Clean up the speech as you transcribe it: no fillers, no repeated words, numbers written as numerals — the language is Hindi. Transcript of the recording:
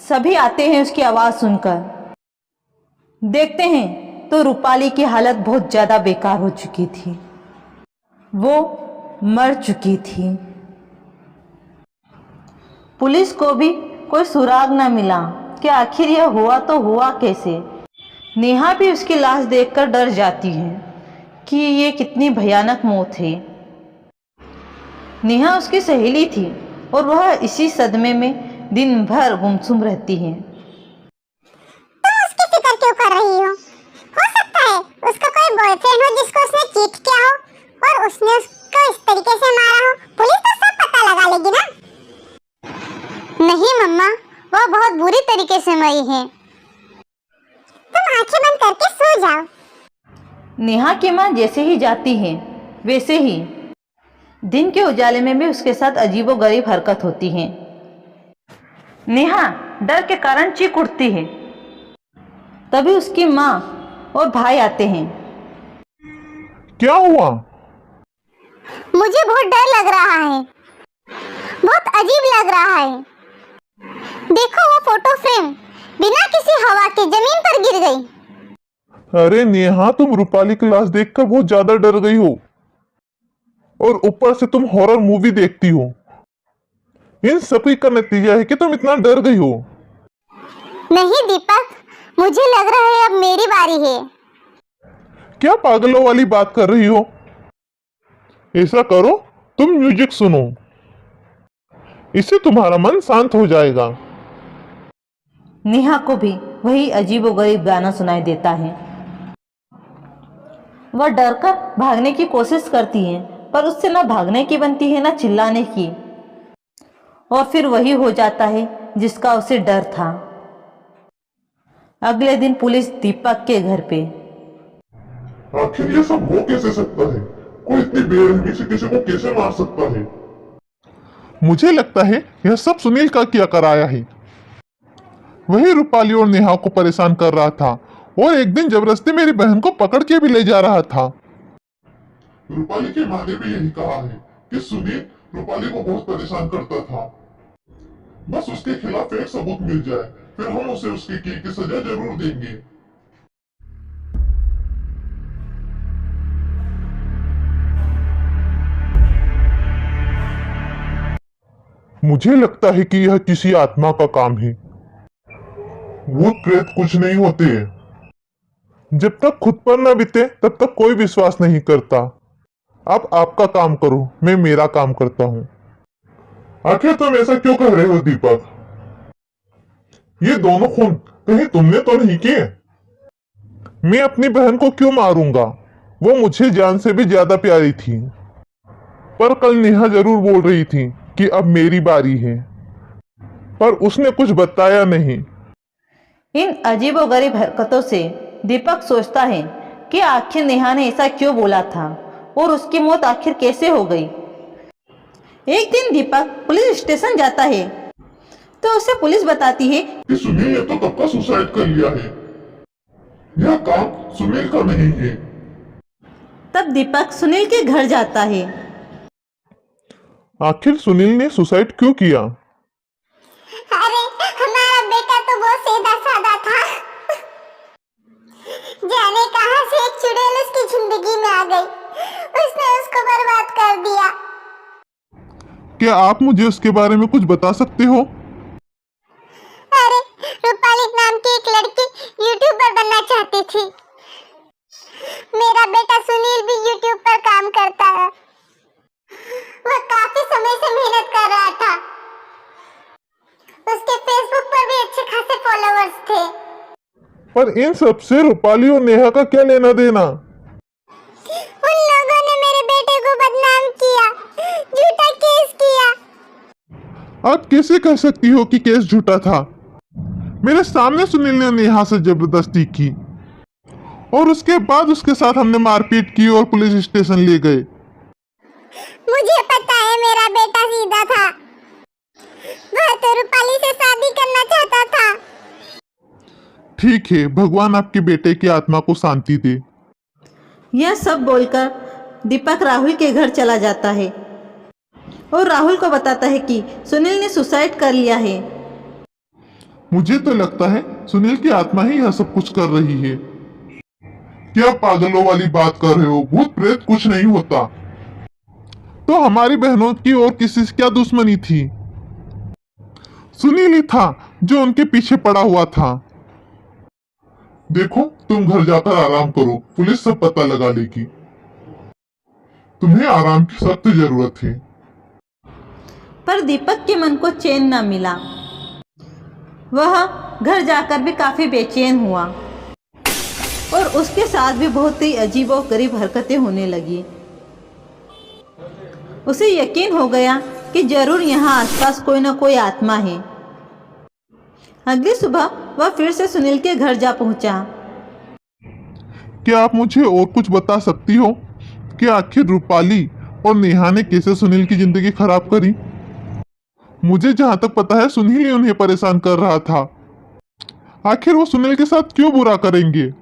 सभी आते हैं उसकी आवाज सुनकर। देखते हैं तो रूपाली की हालत बहुत ज्यादा बेकार हो चुकी थी। वो मर चुकी थी। पुलिस को भी कोई सुराग न मिला कि आखिर यह हुआ तो हुआ कैसे। नेहा भी उसकी लाश देखकर डर जाती है कि ये कितनी भयानक मौत है। नेहा उसकी सहेली थी और वह इसी सदमे में दिन भर गुमसुम रहती है। तुम उसकी फिक्र क्यों कर रही हो? सकता है उसका कोई बॉयफ्रेंड हो जिसको उसने चीट किया हो और उसने उसको इस तरीके से मारा हो। पुलिस तो सब पता लगा लेगी ना। नहीं मम्मा, वो बहुत बुरी तरीके से मरी है। तुम आंखें बंद करके सो जाओ। नेहा की माँ जैसे ही जाती है वैसे ही दिन के उजाले में भी उसके साथ अजीबोगरीब हरकत होती है। नेहा डर के कारण चीख उठती है। तभी उसकी माँ और भाई आते हैं। क्या हुआ? मुझे बहुत डर लग रहा है, बहुत अजीब लग रहा है। देखो वो फोटो फ्रेम बिना किसी हवा के जमीन पर गिर गई। अरे नेहा, तुम रूपाली की लाश देखकर बहुत ज्यादा डर गई हो और ऊपर से तुम हॉरर मूवी देखती हो। इन सभी का नतीजा है कि तुम इतना डर गई हो। नहीं दीपक, मुझे लग रहा है अब मेरी बारी है। क्या पागलों वाली बात कर रही हो? ऐसा करो, तुम म्यूजिक सुनो, इससे तुम्हारा मन शांत हो जाएगा। नेहा को भी वही अजीबोगरीब गाना सुनाई देता है। वह डरकर भागने की कोशिश करती है पर उससे न भागने की बनती है न चिल्लाने की। और फिर वही हो जाता है जिसका उसे डर था। अगले दिन पुलिस दीपक के घर पे। आखिर ये सब हो कैसे सकता है? कोई इतनी बेरहमी से किसी को कैसे मार सकता है? मुझे लगता है यह सब सुनील का किया कराया है। वही रूपाली और नेहा को परेशान कर रहा था और एक दिन जबरदस्ती मेरी बहन को पकड़ के भी ले जा रहा था। रूपाली की माँ ने भी यही कहा है कि सुनील रूपाली को बहुत परेशान करता था। बस उसके खिलाफ एक सबूत मिल जाए, फिर हम उसे उसकी की सजा जरूर देंगे। मुझे लगता है कि यह किसी आत्मा का काम है। भूत प्रेत कुछ नहीं होते हैं। जब तक खुद पर न बीते तब तक कोई विश्वास नहीं करता। अब आपका काम करो, मैं मेरा काम करता हूँ। आखिर तुम ऐसा क्यों कह रहे हो दीपक? ये दोनों खून कहीं तुमने तो नहीं किए? मैं अपनी बहन को क्यों मारूंगा? वो मुझे जान से भी ज्यादा प्यारी थी। पर कल नेहा जरूर बोल रही थी कि अब मेरी बारी है, पर उसने कुछ बताया नहीं। इन अजीबोगरीब हरकतों से दीपक सोचता है कि आखिर नेहा ने ऐसा क्यों बोला था और उसकी मौत आखिर कैसे हो गई। एक दिन दीपक पुलिस स्टेशन जाता है तो उसे पुलिस बताती है कि सुनील ने तो कब का सुसाइड कर लिया है। यह काम सुनील का नहीं है। तब दीपक सुनील के घर जाता है। आखिर सुनील ने सुसाइड क्यों किया? अरे हमारा बेटा तो बहुत सीधा साधा था। जाने कहां से एक चुड़ैल उसकी जिंदगी में आ गई, उसने उसको बर्बाद कर दिया। क्या आप मुझे उसके बारे में कुछ बता सकते हो? अरे रूपाली नाम की एक लड़की यूट्यूबर बनना चाहती थी। मेरा बेटा सुनील भी यूट्यूब पर काम करता है। वह काफी समय से मेहनत कर रहा था। उसके फेसबुक पर भी अच्छे खासे फॉलोअर्स थे। पर इन सब से रूपाली और नेहा का क्या लेना देना? उन लोगों ने मेरे बेटे को बदनाम किया, झूठा केस किया। आप कैसे कह सकती हो कि केस झूठा था? मेरे सामने सुनील ने नेहा से जबरदस्ती की और उसके बाद उसके साथ हमने मारपीट की और पुलिस स्टेशन ले गए। मुझे पता है मेरा बेटा सीधा था। वह तो रूपाली से शादी करना चाहता था। ठीक है, भगवान आपके बेटे की आत्मा को शांति दे। यह सब बोलकर दीपक राहुल के घर चला जाता है और राहुल को बताता है कि सुनील ने सुसाइड कर लिया है। मुझे तो लगता है सुनील की आत्मा ही यह सब कुछ कर रही है। क्या पागलों वाली बात कर रहे हो? भूत प्रेत कुछ नहीं होता। तो हमारी बहनों की और किसी से क्या दुश्मनी थी? सुनील ही था जो उनके पीछे पड़ा हुआ था। देखो, तुम घर जाकर आराम करो, पुलिस सब पता लगा लेगी। तुम्हें आराम की सख्त जरूरत है। पर दीपक के मन को चैन न मिला। वह घर जाकर भी काफी बेचैन हुआ और उसके साथ भी बहुत ही अजीब और गरीब हरकतें होने लगी। उसे यकीन हो गया कि जरूर यहाँ आसपास कोई न कोई आत्मा है। अगली सुबह वह फिर से सुनील के घर जा पहुंचा। क्या आप मुझे और कुछ बता सकती हो कि आखिर रूपाली और नेहा ने कैसे सुनील की जिंदगी खराब करी? मुझे जहां तक पता है सुनील ही उन्हें परेशान कर रहा था। आखिर वो सुनील के साथ क्यों बुरा करेंगे?